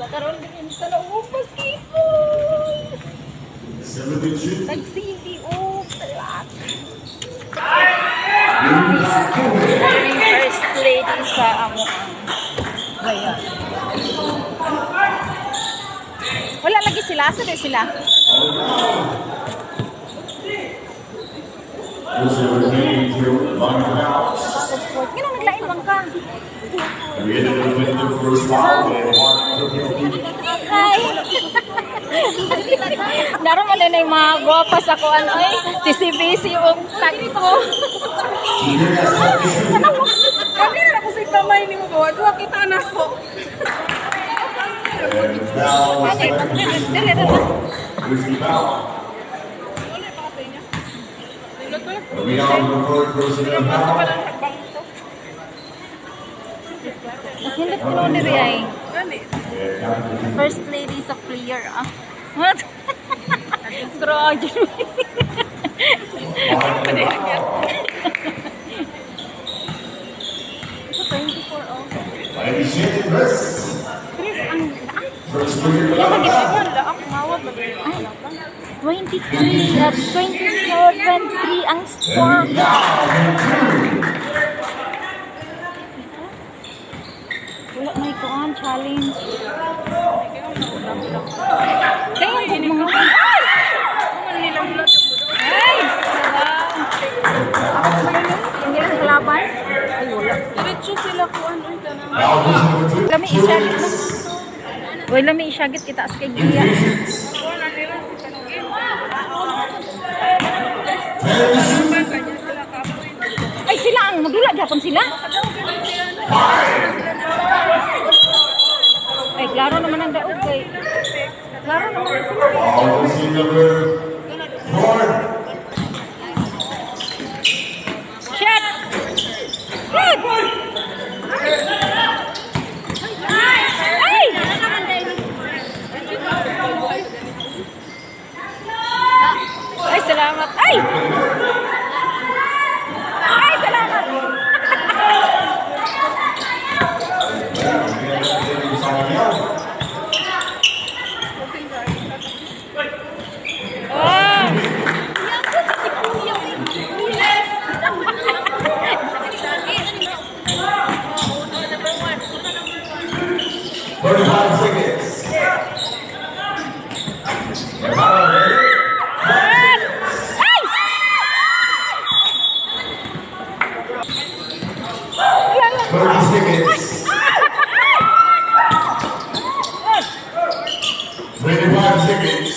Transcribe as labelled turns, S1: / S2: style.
S1: Karon din sa loob basketball. Nag-CD o talak. First lady sa amo. Ayan. Wala lagi sila. Saan sila? Gano'n naglain bang ka? Hi! Naroon mo na yung mga guwapas ako ano eh. TCBC yung takto.
S2: Kami na ako sa kamay ni mo gawa. Duwa kita na ko.
S1: Dali.
S3: We are the third person in the house.
S1: Mas nindot ko noon diri ay. First lady sa player ah. What? Grabe. Ito 24 oh.
S3: Ladies and Chris.
S1: Chris, ang
S3: First player in the
S1: laang.
S3: house.
S1: Laang, mawag ba? 23, 27-3 ang score. Wala may kuhan, challenge. Kaya yung mga... Ay! Hindi lang kalaban? Ay, wala.
S2: Diretso sila ko ano ito na.
S1: Lami isyagit na. Uy, lami isyagit kita sa kay Gia. Ay, sila ang magdula Japon sila. Ay, klaro naman ang daog kay. Klaro naman sila.
S3: Policy number 4.
S1: Shot! Good! Ay! Ay, salamat. Ay! Ay, salamat. Oh!
S3: 35 seconds. Seconds. 25 seconds.